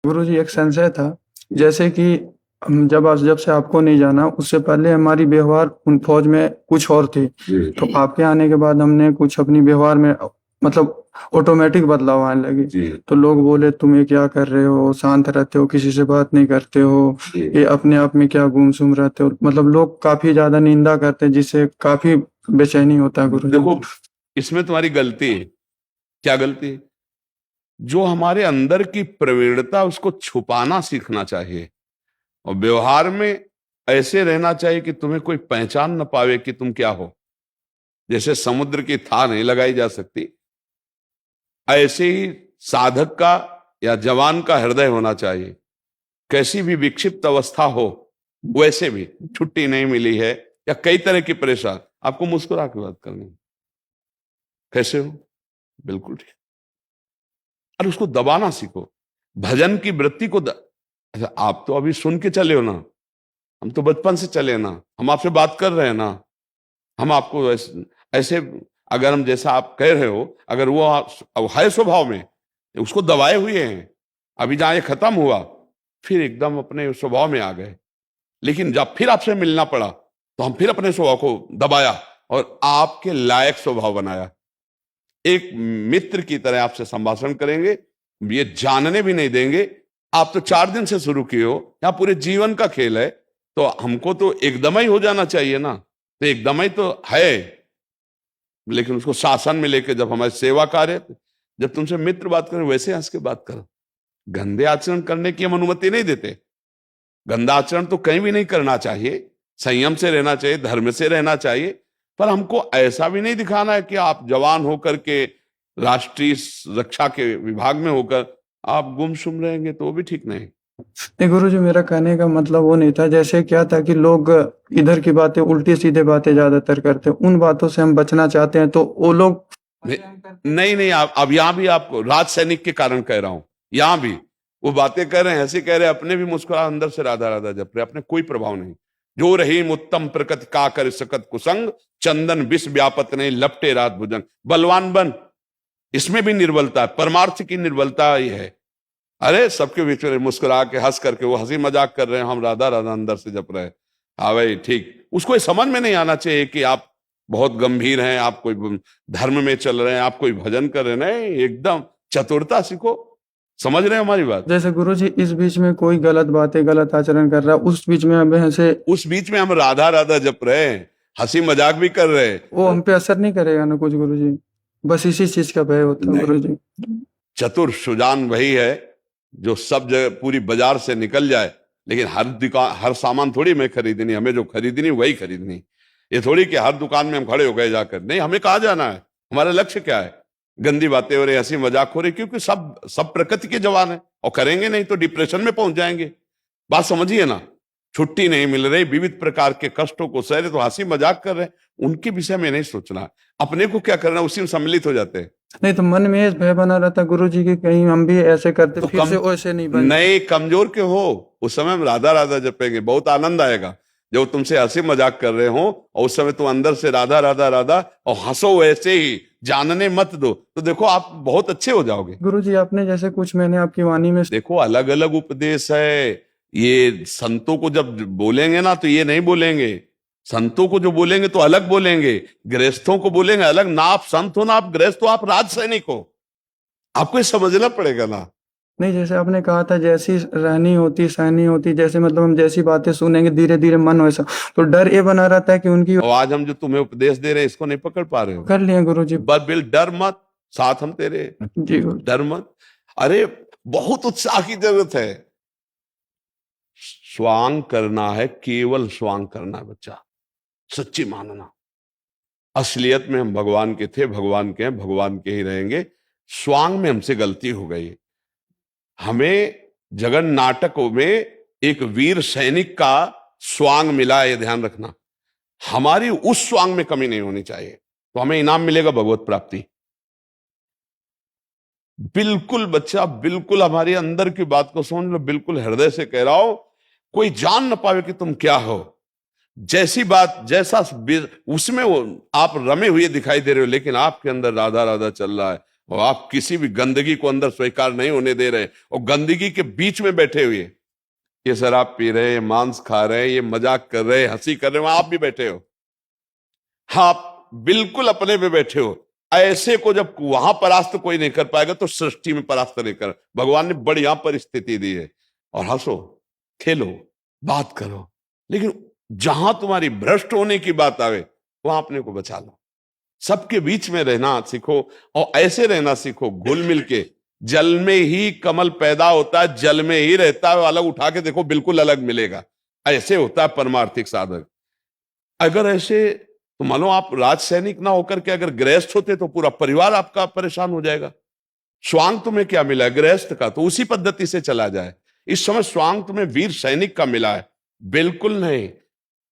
गुरुजी एक संशय था, जैसे कि जब से आपको नहीं जाना उससे पहले हमारी व्यवहार उन फौज में कुछ और थी। तो आपके आने के बाद हमने कुछ अपनी व्यवहार में मतलब ऑटोमेटिक बदलाव आने लगे। तो लोग बोले तुम ये क्या कर रहे हो, शांत रहते हो, किसी से बात नहीं करते हो, ये अपने आप में क्या गुमसुम रहते हो। मतलब लोग काफी ज्यादा निंदा करते हैं, जिससे काफी बेचैनी होता है गुरु। देखो, इसमें तुम्हारी गलती है। क्या गलती है? जो हमारे अंदर की प्रवीणता उसको छुपाना सीखना चाहिए और व्यवहार में ऐसे रहना चाहिए कि तुम्हें कोई पहचान न पावे कि तुम क्या हो। जैसे समुद्र की थाह नहीं लगाई जा सकती, ऐसे ही साधक का या जवान का हृदय होना चाहिए। कैसी भी विक्षिप्त अवस्था हो, वैसे भी छुट्टी नहीं मिली है या कई तरह की परेशान, आपको मुस्कुरा के बात करनी। कैसे हो? बिल्कुल ठीक। और उसको दबाना सीखो। भजन की वृत्ति को अच्छा, आप तो अभी सुन के चले हो ना, हम तो बचपन से चले ना, हम आपसे बात कर रहे हैं ना। हम आपको ऐसे अगर हम जैसा आप कह रहे हो, अगर वो अब है स्वभाव में, उसको दबाए हुए हैं। अभी जहां ये खत्म हुआ, फिर एकदम अपने स्वभाव में आ गए। लेकिन जब फिर आपसे मिलना पड़ा, तो हम फिर अपने स्वभाव को दबाया और आपके लायक स्वभाव बनाया। एक मित्र की तरह आपसे संभाषण करेंगे, ये जानने भी नहीं देंगे। आप तो 4 दिन से शुरू किए हो, या पूरे जीवन का खेल है, तो हमको तो एकदम ही हो जाना चाहिए ना। तो एकदम ही तो है, लेकिन उसको शासन में लेके जब हमारे सेवा कार्य, जब तुमसे मित्र बात करें वैसे हंस के बात करो। गंदे आचरण करने की हम अनुमति नहीं देते। गंदा आचरण तो कहीं भी नहीं करना चाहिए, संयम से रहना चाहिए, धर्म से रहना चाहिए। पर हमको ऐसा भी नहीं दिखाना है कि आप जवान होकर के राष्ट्रीय रक्षा के विभाग में होकर आप गुमसुम रहेंगे, तो वो भी ठीक नहीं। नहीं गुरुजी, मेरा कहने का मतलब वो नहीं था। जैसे क्या था कि लोग इधर की बातें, उल्टी सीधे बातें ज्यादातर करते हैं, उन बातों से हम बचना चाहते हैं। तो वो लोग नहीं नहीं, आप अब यहां भी आपको राज सैनिक के कारण कह रहा हूं। यहां भी वो बातें कर रहे हैं, ऐसे कह रहे हैं, अपने भी मुस्कुरा अंदर से राधा राधा जप रहे, अपने कोई प्रभाव नहीं। जो रहीम उत्तम प्रकृति का कर सकत कुसंग, चंदन विष व्यापत नहीं लपटे रात भुजंग। बलवान बन, इसमें भी निर्बलता है, परमार्थ की निर्बलता ही है। अरे सबके बीच में मुस्कुरा के हंस करके वो हंसी मजाक कर रहे हैं, हम राधा राधा अंदर से जप रहे हैं। हाँ भाई ठीक, उसको समझ में नहीं आना चाहिए कि आप बहुत गंभीर हैं, आप कोई धर्म में चल रहे हैं, आप कोई भजन कर रहे हैं। नहीं, एकदम चतुरता सीखो। समझ रहे हैं हमारी बात? जैसे गुरुजी इस बीच में कोई गलत बातें, गलत आचरण कर रहा है, उस बीच में हमें ऐसे, उस बीच में हम राधा राधा जप रहे हैं, हंसी मजाक भी कर रहे हैं, वो हम पे असर नहीं करेगा ना कुछ गुरुजी? बस इसी चीज का भय होता है गुरुजी। चतुर सुजान वही है जो सब जगह पूरी बाजार से निकल जाए, लेकिन हर दुकान हर सामान थोड़ी मैं खरीदनी, हमें जो खरीदनी वही खरीदनी। ये थोड़ी कि हर दुकान में हम खड़े हो गए जाकर। नहीं, हमें कहाँ जाना है, हमारा लक्ष्य क्या है? गंदी बातें हो रही, हंसी मजाक हो रही, क्योंकि सब प्रकृति के जवान है और करेंगे नहीं तो डिप्रेशन में पहुंच जाएंगे। बात समझिए ना। छुट्टी नहीं मिल रही, विविध प्रकार के कष्टों को सह रहे, तो हंसी मजाक कर रहे हैं, उनके विषय में नहीं सोचना। अपने को क्या करना, उसी में सम्मिलित हो जाते हैं। नहीं तो मन में ये भय बना रहता गुरुजी की कहीं हम भी ऐसे करते तो फिर से वैसे नहीं बने। नहीं, कमजोर के हो, उस समय हम राधा राधा जपेंगे, बहुत आनंद आएगा। जब तुमसे हंसी मजाक कर रहे हो और उस समय तुम अंदर से राधा राधा राधा और हंसो वैसे ही, जानने मत दो, तो देखो आप बहुत अच्छे हो जाओगे। गुरुजी आपने जैसे कुछ मैंने आपकी वाणी में देखो, अलग अलग उपदेश है। ये संतों को जब बोलेंगे ना तो ये नहीं बोलेंगे, संतों को जो बोलेंगे तो अलग बोलेंगे, गृहस्थों को बोलेंगे अलग। ना आप संत हो ना आप गृहस्थ हो, आप राज सैनिक हो, आपको ये समझना पड़ेगा ना। नहीं, जैसे आपने कहा था जैसी रहनी होती सहनी होती, जैसे मतलब हम जैसी बातें सुनेंगे धीरे धीरे मन वैसा, तो डर ये बना रहता है कि उनकी। और आज हम जो तुम्हें उपदेश दे रहे हैं इसको नहीं पकड़ पा रहे हो। कर लिए गुरुजी। बिल डर मत, साथ हम तेरे, जी गुरु। डर मत। अरे बहुत उत्साह की जरूरत है। स्वांग करना है, केवल स्वांग करना है बच्चा, सच्ची मानना। असलियत में हम भगवान के थे, भगवान के हैं, भगवान के ही रहेंगे। स्वांग में हमसे गलती हो गई। हमें जगन नाटकों में एक वीर सैनिक का स्वांग मिला है, ये ध्यान रखना। हमारी उस स्वांग में कमी नहीं होनी चाहिए, तो हमें इनाम मिलेगा भगवत प्राप्ति। बिल्कुल बच्चा, बिल्कुल हमारे अंदर की बात को समझ लो, बिल्कुल हृदय से कह रहा हूं। कोई जान ना पावे कि तुम क्या हो। जैसी बात जैसा उसमें वो आप रमे हुए दिखाई दे रहे हो, लेकिन आपके अंदर राधा राधा चल रहा है। और आप किसी भी गंदगी को अंदर स्वीकार नहीं होने दे रहे, और गंदगी के बीच में बैठे हुए ये शराब पी रहे, मांस खा रहे, ये मजाक कर रहे, हंसी कर रहे, वहां आप भी बैठे हो, आप बिल्कुल अपने में बैठे हो। ऐसे को जब वहां परास्त कोई नहीं कर पाएगा तो सृष्टि में परास्त नहीं कर। भगवान ने बढ़िया परिस्थिति दी है, और हंसो, खेलो, बात करो, लेकिन जहां तुम्हारी भ्रष्ट होने की बात आवे वहां अपने को बचा लो। सबके बीच में रहना सीखो, और ऐसे रहना सीखो घुल मिल के। जल में ही कमल पैदा होता है, जल में ही रहता है, अलग उठा के देखो बिल्कुल अलग मिलेगा। ऐसे होता है परमार्थिक साधक। अगर ऐसे तो मानो आप राज सैनिक ना होकर के अगर गृहस्थ होते तो पूरा परिवार आपका परेशान हो जाएगा। स्वांग तुम्हें क्या मिला है गृहस्थ का, तो उसी पद्धति से चला जाए। इस समय स्वांग तुम्हें वीर सैनिक का मिला है, बिल्कुल नहीं।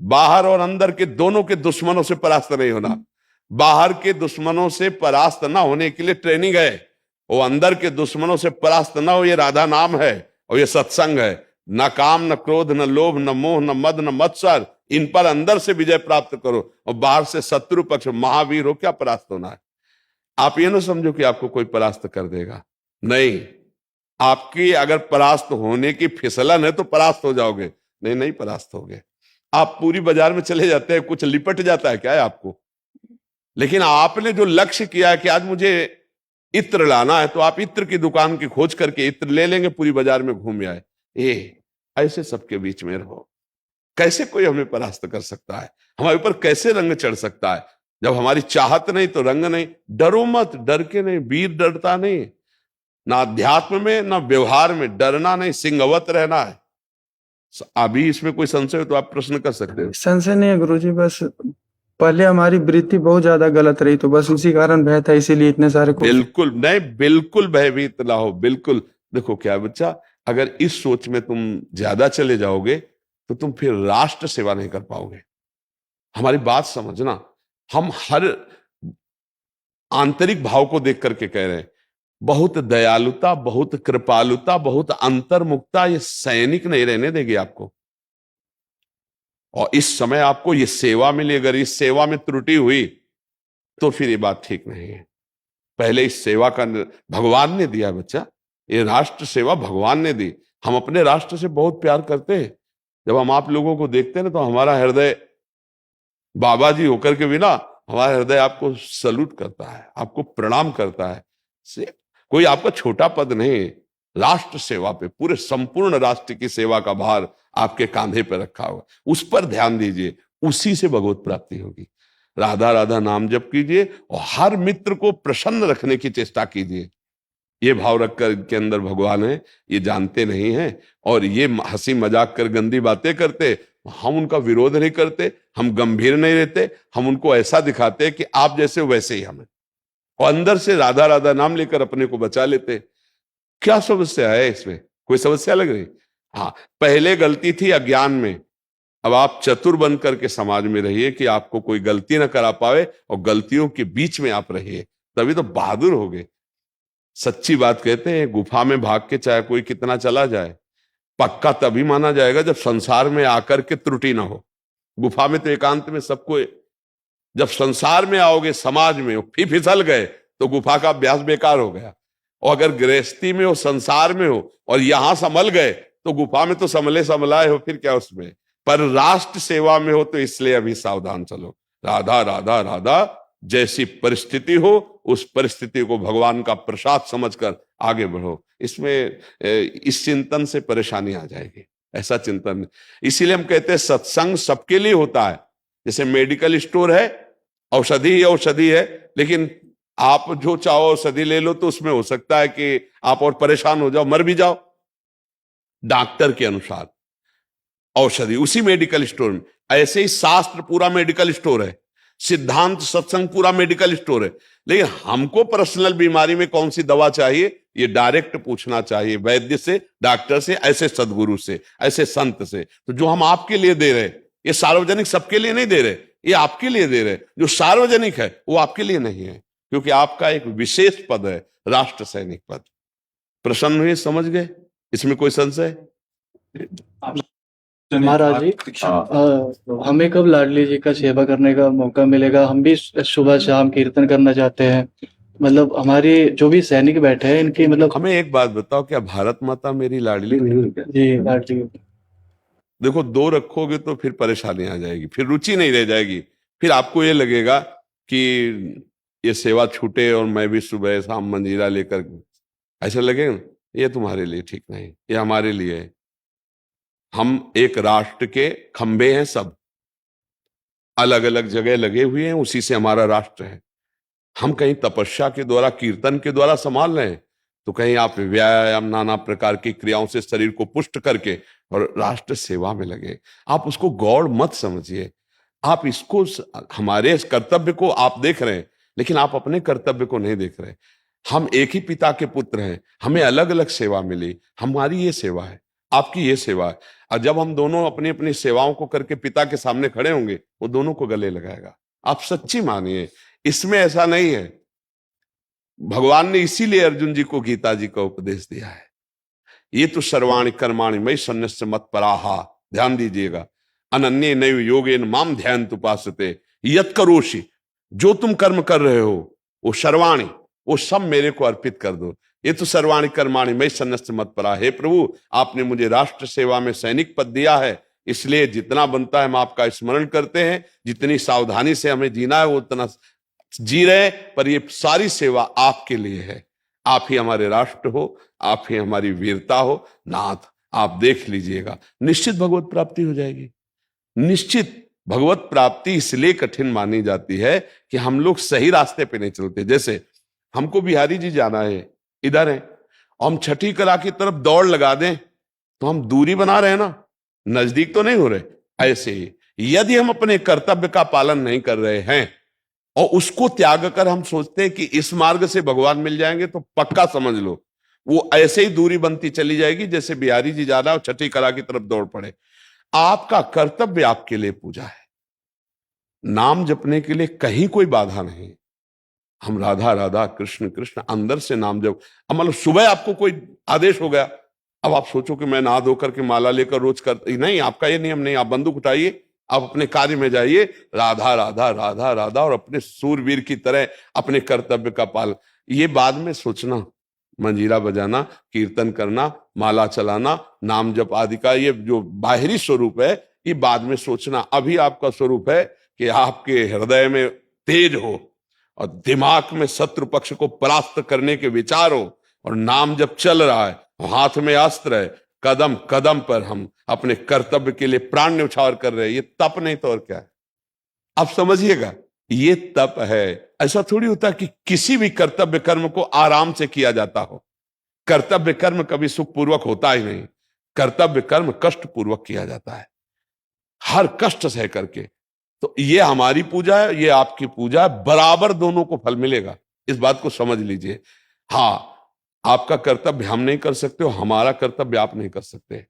बाहर और अंदर के दोनों के दुश्मनों से परास्त नहीं होना। बाहर के दुश्मनों से परास्त ना होने के लिए ट्रेनिंग है, वो अंदर के दुश्मनों से परास्त ना हो, ये राधा नाम है और ये सत्संग है। न काम, न क्रोध, न लोभ, न मोह, न मद, न मत्सर, इन पर अंदर से विजय प्राप्त करो, और बाहर से शत्रु पक्ष महावीर हो, क्या परास्त होना है। आप ये ना समझो कि आपको कोई परास्त कर देगा, नहीं। आपकी अगर परास्त होने की फिसलन है तो परास्त हो जाओगे, नहीं नहीं परास्त होगे। आप पूरी बाजार में चले जाते हैं, कुछ लिपट जाता है क्या है आपको, लेकिन आपने जो लक्ष्य किया है कि आज मुझे इत्र लाना है, तो आप इत्र की दुकान की खोज करके इत्र ले लेंगे, पूरी बाजार में घूम आए। ऐसे सबके बीच में रहो। कैसे कोई हमें परास्त कर सकता है, हमारे ऊपर कैसे रंग चढ़ सकता है, जब हमारी चाहत नहीं तो रंग नहीं। डरो मत, डर के नहीं, वीर डरता नहीं। ना अध्यात्म में ना व्यवहार में डरना नहीं, सिंहवत रहना है। अभी इसमें कोई संशय हो तो आप प्रश्न कर सकते हो। संशय नहीं है गुरुजी, बस पहले हमारी वृत्ति बहुत ज्यादा गलत रही, तो बस उसी कारण भय था, इसीलिए इतने सारे बिल्कुल नहीं, बिल्कुल भयभीत ना हो, बिल्कुल। देखो क्या बच्चा, अगर इस सोच में तुम ज्यादा चले जाओगे तो तुम फिर राष्ट्र सेवा नहीं कर पाओगे। हमारी बात समझना, हम हर आंतरिक भाव को देख करके कह रहे हैं। बहुत दयालुता, बहुत कृपालुता, बहुत अंतर्मुखता ये सैनिक नहीं रहने देगी आपको। और इस समय आपको ये सेवा मिली, अगर इस सेवा में त्रुटि हुई तो फिर ये बात ठीक नहीं है। पहले इस सेवा का भगवान ने दिया बच्चा, ये राष्ट्र सेवा भगवान ने दी। हम अपने राष्ट्र से बहुत प्यार करते हैं। जब हम आप लोगों को देखते हैं ना, तो हमारा हृदय बाबा जी होकर के भी ना, हमारा हृदय आपको सल्यूट करता है, आपको प्रणाम करता है। कोई आपका छोटा पद नहीं, राष्ट्र सेवा पे, पूरे संपूर्ण राष्ट्र की सेवा का भार आपके कांधे पर रखा हुआ, उस पर ध्यान दीजिए, उसी से भगवत प्राप्ति होगी। राधा राधा नाम जप कीजिए और हर मित्र को प्रसन्न रखने की चेष्टा कीजिए। ये भाव रखकर के अंदर भगवान है, ये जानते नहीं हैं, और ये हंसी मजाक कर गंदी बातें करते, हम उनका विरोध नहीं करते, हम गंभीर नहीं रहते, हम उनको ऐसा दिखाते कि आप जैसे वैसे ही हमें, और अंदर से राधा राधा नाम लेकर अपने को बचा लेते। क्या समस्या है इसमें, कोई समस्या लग रही? हाँ, पहले गलती थी अज्ञान में, अब आप चतुर बन करके समाज में रहिए कि आपको कोई गलती ना करा पावे, और गलतियों के बीच में आप रहिए, तभी तो बहादुर होगे। सच्ची बात कहते हैं, गुफा में भाग के चाहे कोई कितना चला जाए, पक्का तभी माना जाएगा जब संसार में आकर के त्रुटि ना हो। गुफा में तो एकांत में सबको, जब संसार में आओगे, समाज में फिर फिसल गए तो गुफा का अभ्यास बेकार हो गया। और अगर गृहस्थी में हो, संसार में हो, और यहां संभल गए तो गुफा में तो संभले संभलाए हो, फिर क्या उसमें। पर राष्ट्र सेवा में हो तो इसलिए अभी सावधान चलो। राधा राधा राधा, जैसी परिस्थिति हो उस परिस्थिति को भगवान का प्रसाद समझकर आगे बढ़ो। इसमें इस चिंतन से परेशानी आ जाएगी, ऐसा चिंतन। इसीलिए हम कहते हैं सत्संग सबके लिए होता है। जैसे मेडिकल स्टोर है, औषधि ही औषधि है, लेकिन आप जो चाहो औषधि ले लो तो उसमें हो सकता है कि आप और परेशान हो जाओ, मर भी जाओ। डॉक्टर के अनुसार औषधि उसी मेडिकल स्टोर में, ऐसे ही शास्त्र पूरा मेडिकल स्टोर है, सिद्धांत सत्संग पूरा मेडिकल स्टोर है। लेकिन हमको पर्सनल बीमारी में कौन सी दवा चाहिए, ये डायरेक्ट पूछना चाहिए वैद्य से, डॉक्टर से, ऐसे सदगुरु से, ऐसे संत से। तो जो हम आपके लिए दे रहे, ये सार्वजनिक सबके लिए नहीं दे रहे, ये आपके लिए दे रहे। जो सार्वजनिक है वो आपके लिए नहीं है, क्योंकि आपका एक विशेष पद है, राष्ट्र सैनिक पद। प्रसन्न हुए, समझ गए, इसमें कोई संशय? महाराज जी, हमें कब लाडली जी का सेवा करने का मौका मिलेगा? हम भी सुबह शाम कीर्तन करना चाहते हैं, मतलब हमारे जो भी सैनिक बैठे हैं इनकी मतलब हमें एक बात बताओ, क्या भारत माता मेरी लाडली नहीं है क्या? जी लाडली देखो, दो रखोगे तो फिर परेशानी आ जाएगी, फिर रुचि नहीं रह जाएगी, फिर आपको ये लगेगा कि ये सेवा छूटे और मैं भी सुबह शाम मंजीरा लेकर, ऐसा लगेगा ना, ये तुम्हारे लिए ठीक नहीं, ये हमारे लिए है। हम एक राष्ट्र के खंभे हैं, सब अलग अलग जगह लगे हुए हैं, उसी से हमारा राष्ट्र है। हम कहीं तपस्या के द्वारा, कीर्तन के द्वारा संभाल रहे हैं, तो कहीं आप व्यायाम, नाना प्रकार की क्रियाओं से शरीर को पुष्ट करके और राष्ट्र सेवा में लगे। आप उसको गौड़ मत समझिए, आप इसको, हमारे इस कर्तव्य को आप देख रहे हैं, लेकिन आप अपने कर्तव्य को नहीं देख रहे। हम एक ही पिता के पुत्र हैं, हमें अलग अलग सेवा मिली, हमारी ये सेवा है, आपकी ये सेवा है। और जब हम दोनों अपनी अपनी सेवाओं को करके पिता के सामने खड़े होंगे, वो दोनों को गले लगाएगा। आप सच्ची मानिए, इसमें ऐसा नहीं है। भगवान ने इसीलिए अर्जुन जी को गीता जी का उपदेश दिया है, ये तो सर्वाणि कर्माणि मयि सन्न्यस्य मत्पराहा, ध्यान दीजिएगा, अनन्ये नैव योगेन माम ध्यायन्त उपासते यत् करोषि, जो तुम कर्म कर रहे हो वो सर्वाणि, वो सब मेरे को अर्पित कर दो। ये तो सर्वाणि कर्माणि मयि सन्न्यस्य मत्परा, हे प्रभु आपने मुझे राष्ट्र सेवा में सैनिक पद दिया है, इसलिए जितना बनता है हम आपका स्मरण करते हैं, जितनी सावधानी से हमें जीना है वो उतना जी रहे, पर ये सारी सेवा आपके लिए है। आप ही हमारे राष्ट्र हो, आप ही हमारी वीरता हो नाथ, आप देख लीजिएगा, निश्चित भगवत प्राप्ति हो जाएगी। निश्चित भगवत प्राप्ति इसलिए कठिन मानी जाती है कि हम लोग सही रास्ते पे नहीं चलते। जैसे हमको बिहारी जी जाना है, इधर है, हम छठी कला की तरफ दौड़ लगा दें तो हम दूरी बना रहे हैं ना, नजदीक तो नहीं हो रहे। ऐसे ही यदि हम अपने कर्तव्य का पालन नहीं कर रहे हैं और उसको त्याग कर हम सोचते हैं कि इस मार्ग से भगवान मिल जाएंगे, तो पक्का समझ लो वो ऐसे ही दूरी बनती चली जाएगी, जैसे बिहारी जी जा रहा है और छठी कला की तरफ दौड़ पड़े। आपका कर्तव्य आपके लिए पूजा है, नाम जपने के लिए कहीं कोई बाधा नहीं। हम राधा राधा कृष्ण कृष्ण अंदर से नाम जप, अब मतलब सुबह आपको कोई आदेश हो गया, अब आप सोचो कि मैं नहा धो करके माला लेकर रोज कर, नहीं, आपका ये नियम नहीं। आप बंदूक उठाइए, आप अपने कार्य में जाइए, राधा राधा राधा राधा, और अपने सूरवीर की तरह अपने कर्तव्य का पालन। ये बाद में सोचना, मंजीरा बजाना, कीर्तन करना, माला चलाना, नाम जप आदि का ये जो बाहरी स्वरूप है, ये बाद में सोचना। अभी आपका स्वरूप है कि आपके हृदय में तेज हो और दिमाग में शत्रु पक्ष को परास्त करने के विचार हो, और नाम जब चल रहा है, हाथ में अस्त्र है, कदम कदम पर हम अपने कर्तव्य के लिए प्राण न्यौछावर कर रहे हैं। ये तप नहीं तो और क्या है, आप समझिएगा, ये तप है। ऐसा थोड़ी होता कि किसी भी कर्तव्य कर्म को आराम से किया जाता हो। कर्तव्य कर्म कभी सुखपूर्वक होता ही नहीं, कर्तव्य कर्म कष्ट पूर्वक किया जाता है, हर कष्ट सह करके। तो ये हमारी पूजा है, ये आपकी पूजा है, बराबर दोनों को फल मिलेगा, इस बात को समझ लीजिए। हाँ, आपका कर्तव्य हम नहीं कर सकते हो, हमारा कर्तव्य आप नहीं कर सकते।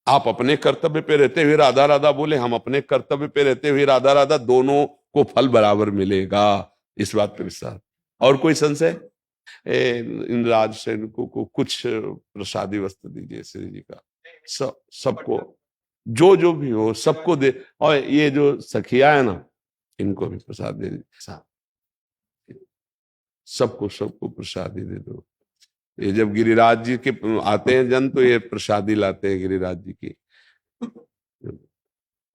आप अपने कर्तव्य पे रहते हुए राधा राधा बोले, हम अपने कर्तव्य पे रहते हुए राधा राधा, दोनों को फल बराबर मिलेगा, इस बात पे विश्वास। और कोई संशय? इंद्रराज सेन को कुछ प्रसादी वस्त्र दीजिए श्री जी का, सबको जो जो भी हो सबको दे, और ये जो सखिया है ना, इनको भी प्रसाद दे दीजिए, सबको सबको प्रसादी दे दो। ये जब गिरिराज जी के आते हैं जन, तो ये प्रसादी लाते हैं गिरिराज जी की,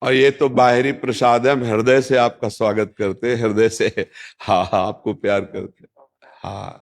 और ये तो बाहरी प्रसाद है, हम हृदय से आपका स्वागत करते हैं, हृदय से हाँ आपको प्यार करते हैं। हाँ।